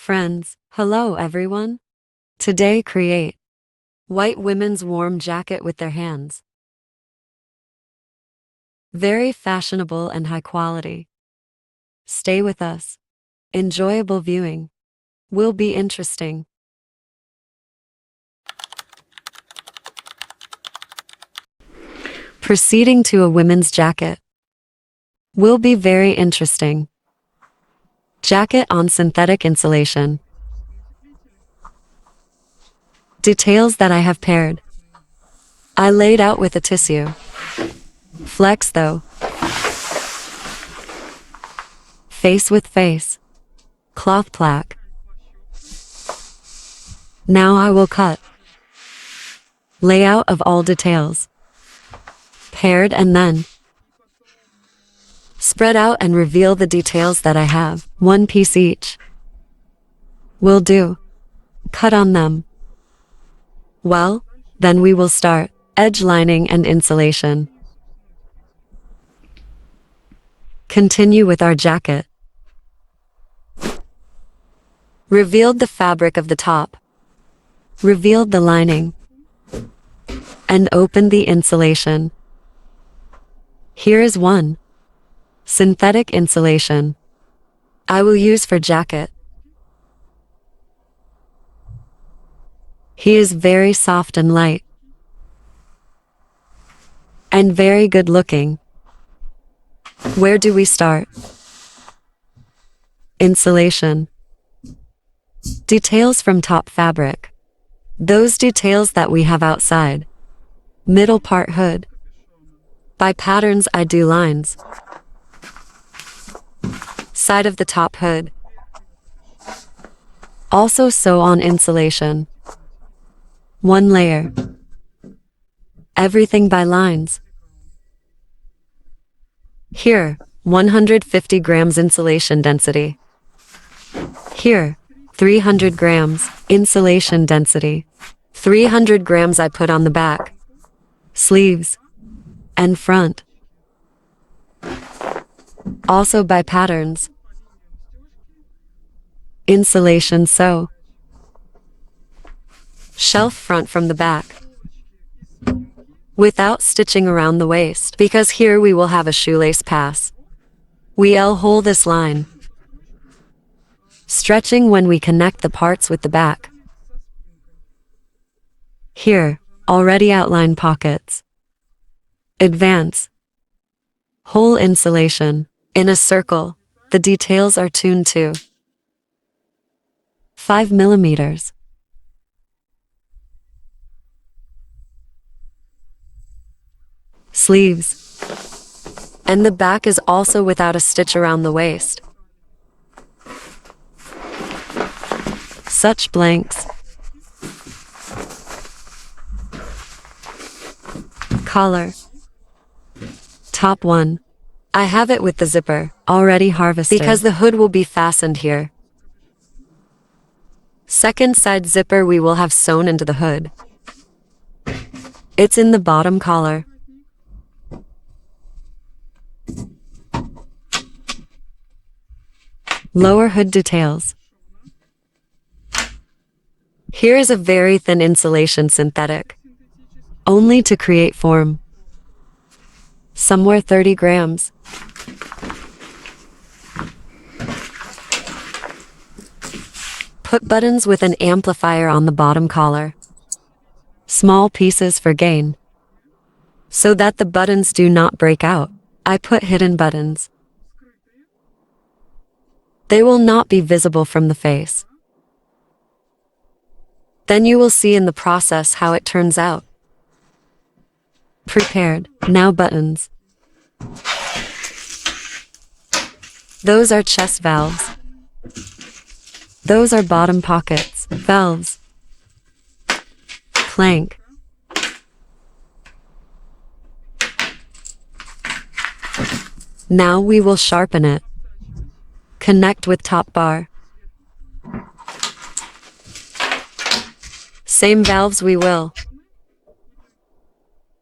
Friends, hello everyone. Today create white women's warm jacket with their hands. Very fashionable and high quality. Stay with us. Enjoyable viewing. Will be interesting. Proceeding to a women's jacket. Will be very interesting. Jacket on synthetic insulation. Details that I have paired. I laid out with a tissue. Flex though. Face with face. Cloth plaque. Now I will cut. Layout of all details. Paired and then spread out and reveal the details that I have, one piece each. Will do. Cut on them. Well, then we will start. Edge lining and insulation. Continue with our jacket. Revealed the fabric of the top. Revealed the lining. And opened the insulation. Here is one. Synthetic insulation. I will use for jacket. He is very soft and light. And very good looking. Where do we start? Insulation. Details from top fabric. Those details that we have outside. Middle part hood. By patterns I do lines. Side of the top hood. Also sew on insulation. One layer. Everything by lines. Here, 150 grams insulation density. Here, 300 grams insulation density. 300 grams I put on the back, sleeves, and front. Also by patterns. Insulation sew. Shelf front from the back. Without stitching around the waist, because here we will have a shoelace pass. We L-hole this line. Stretching when we connect the parts with the back. Here, already outline pockets. Advance. Whole insulation. In a circle, the details are tuned to 5 millimeters. Sleeves. And the back is also without a stitch around the waist. Such blanks. Collar. Top one. I have it with the zipper, already harvested, because the hood will be fastened here. Second side zipper we will have sewn into the hood. It's in the bottom collar. Lower hood details. Here is a very thin insulation synthetic, only to create form. Somewhere 30 grams. Put buttons with an amplifier on the bottom collar. Small pieces for gain. So that the buttons do not break out, I put hidden buttons. They will not be visible from the face. Then you will see in the process how it turns out. Prepared. Now buttons. Those are chest valves. Those are bottom pockets, valves. Plank. Now we will sharpen it. Connect with top bar. Same valves we will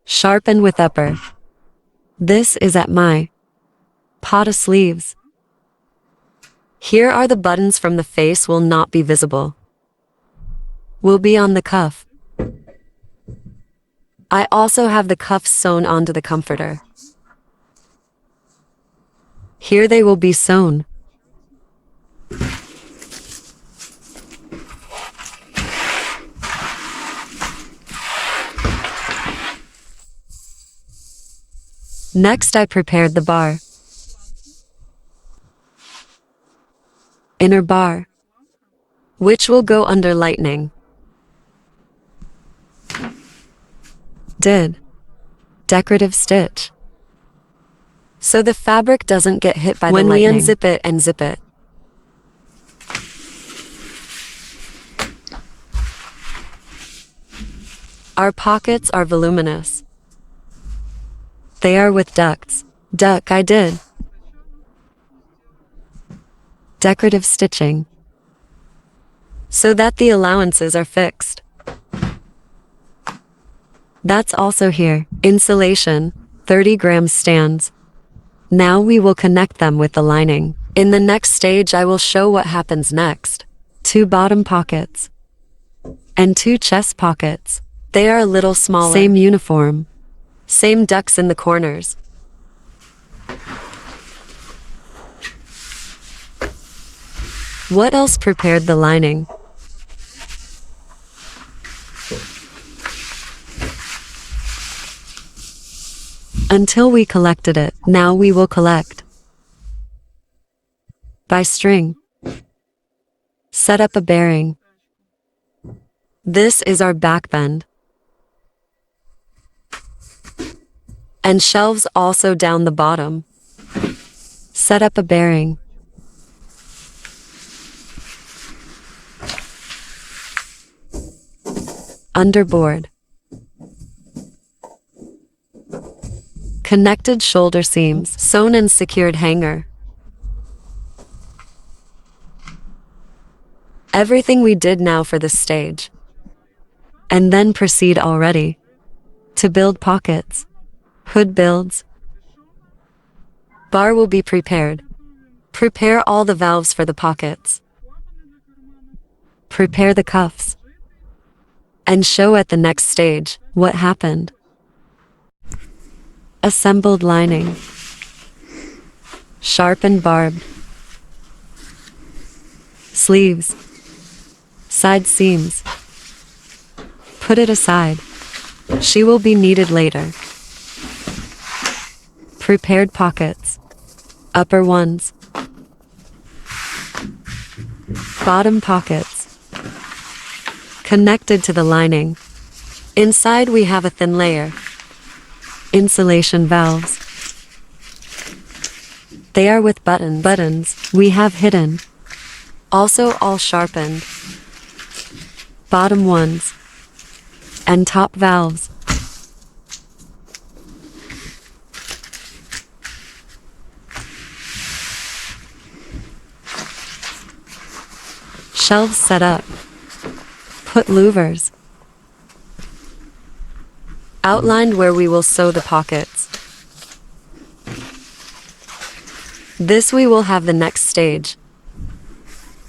sharpen with upper. This is at my Pata sleeves. Here are the buttons from the face will not be visible. Will be on the cuff. I also have the cuffs sewn onto the comforter. Here they will be sewn. Next, I prepared the bar. Inner bar, which will go under lightning. Did decorative stitch, so the fabric doesn't get hit by the lightning. When we unzip it and zip it. Our pockets are voluminous. They are with ducts. Duck I did. Decorative stitching, so that the allowances are fixed. That's also here. Insulation, 30 grams stands. Now we will connect them with the lining. In the next stage, I will show what happens next. 2 bottom pockets and 2 chest pockets. They are a little smaller. Same uniform. Same ducks in the corners. What else prepared the lining? Until we collected it. Now we will collect. By string. Set up a bearing. This is our back bend. And shelves also down the bottom. Set up a bearing. Underboard. Connected shoulder seams, sewn and secured hanger. Everything we did now for this stage. And then proceed already to build pockets. Hood builds. Bar will be prepared. Prepare all the valves for the pockets. Prepare the cuffs. And show at the next stage what happened. Assembled lining. Sharpened barbed. Sleeves. Side seams. Put it aside. She will be needed later. Prepared pockets. Upper ones. Bottom pockets. Connected to the lining. Inside we have a thin layer. Insulation valves. They are with buttons we have hidden. Also all sharpened. Bottom ones. And top valves. Shelves set up. Put louvers. Outlined where we will sew the pockets. This we will have the next stage.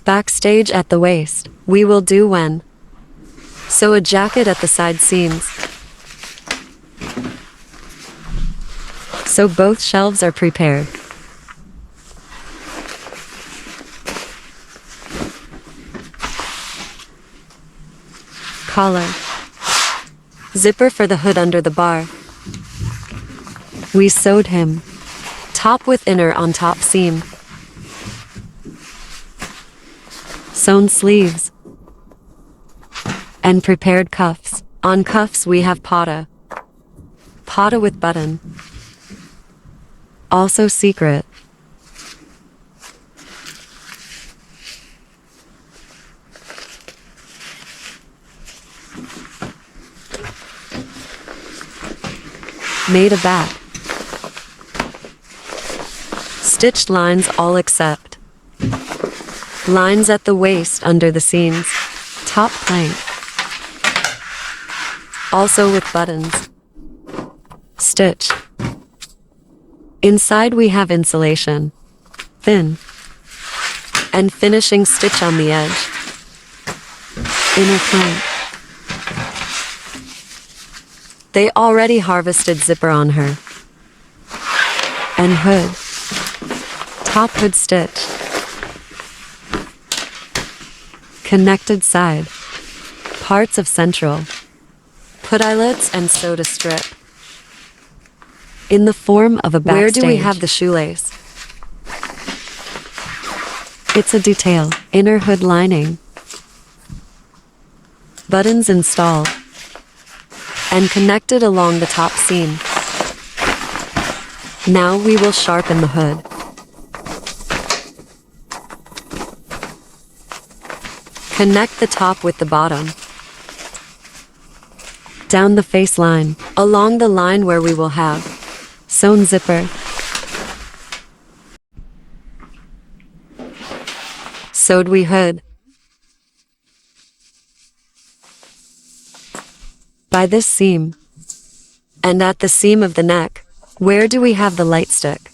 Backstage at the waist. We will do when. Sew a jacket at the side seams. So both shelves are prepared. Collar. Zipper for the hood under the bar. We sewed him. Top with inner on top seam. Sewn sleeves. And prepared cuffs. On cuffs we have pata. Pata with button. Also secret. Made a back. Stitched lines all except lines at the waist under the seams. Top plank. Also with buttons. Stitch. Inside we have insulation. Thin. and finishing stitch on the edge. Inner plank. They already harvested zipper on her. And hood. Top hood stitch. Connected side. Parts of central. Put eyelets and sewed a strip. In the form of a backstage. Where do we have the shoelace? It's a detail. Inner hood lining. Buttons installed. And connected along the top seam. Now we will sharpen the hood. Connect the top with the bottom. Down the face line, along the line where we will have sewn zipper. Sewed we hood. By this seam. And at the seam of the neck, where do we have the light stick?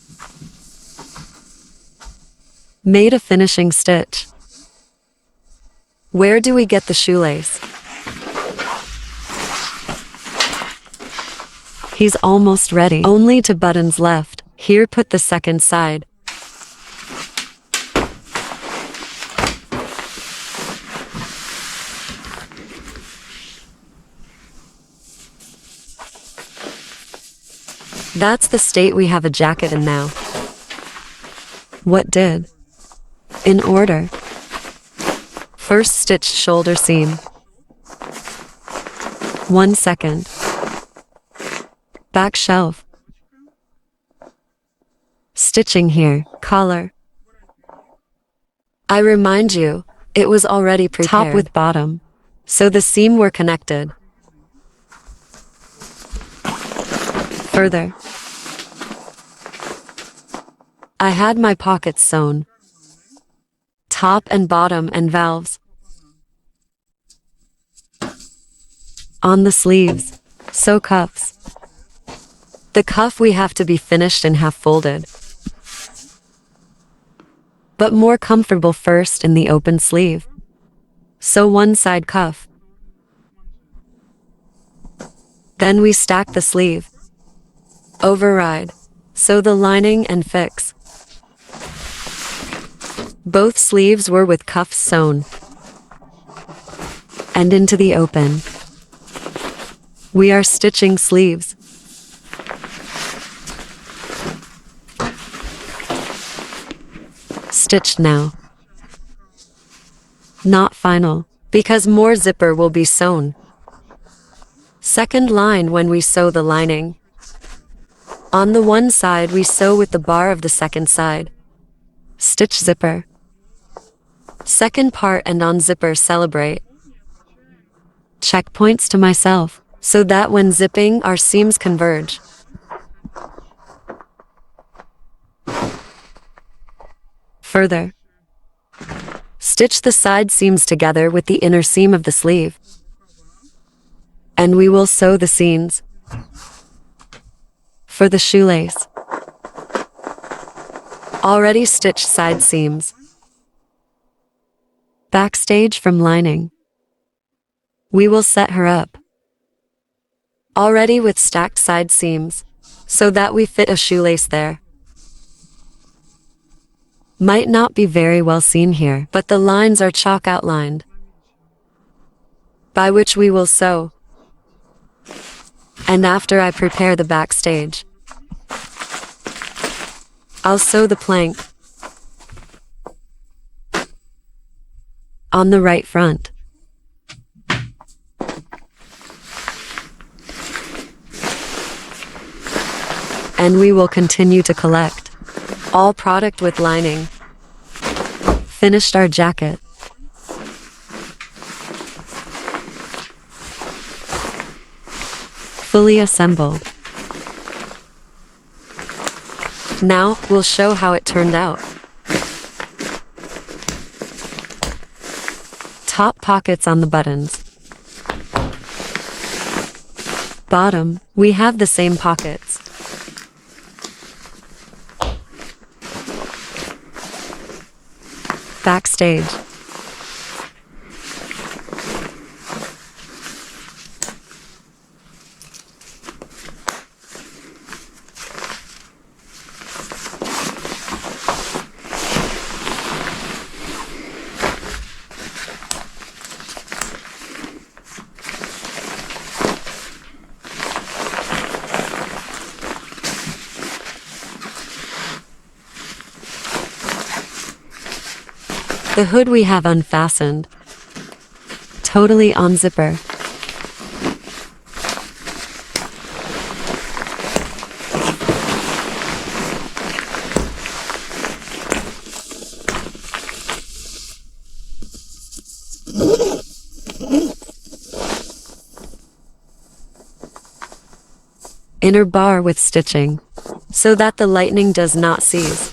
Made a finishing stitch. Where do we get the shoelace? He's almost ready. Only 2 buttons left. Here put the second side. That's the state we have a jacket in now. What did? In order. First stitch shoulder seam. 1 second. Back shelf. Stitching here, collar. I remind you, it was already prepared. Top with bottom, so the seam were connected. Further. I had my pockets sewn. Top and bottom and valves. On the sleeves, sew cuffs. The cuff we have to be finished and half folded. But more comfortable first in the open sleeve. Sew one side cuff. Then we stack the sleeve. Override. Sew the lining and fix. Both sleeves were with cuffs sewn. And into the open. We are stitching sleeves. Stitched now. Not final, because more zipper will be sewn. Second line when we sew the lining. On the one side we sew with the bar of the second side. Stitch zipper. Second part and on zipper celebrate. Checkpoints to myself, so that when zipping our seams converge. Further. Stitch the side seams together with the inner seam of the sleeve. And we will sew the seams. For the shoelace. Already stitched side seams. Backstage from lining. We will set her up. Already with stacked side seams, so that we fit a shoelace there. Might not be very well seen here, but the lines are chalk outlined, by which we will sew. And after I prepare the backstage, I'll sew the plank on the right front. And we will continue to collect all product with lining. Finished our jacket. Fully assembled. Now, we'll show how it turned out. Top pockets on the buttons. Bottom, we have the same pockets. Back stage. The hood we have unfastened. Totally on zipper. Inner bar with stitching, so that the lightning does not seize.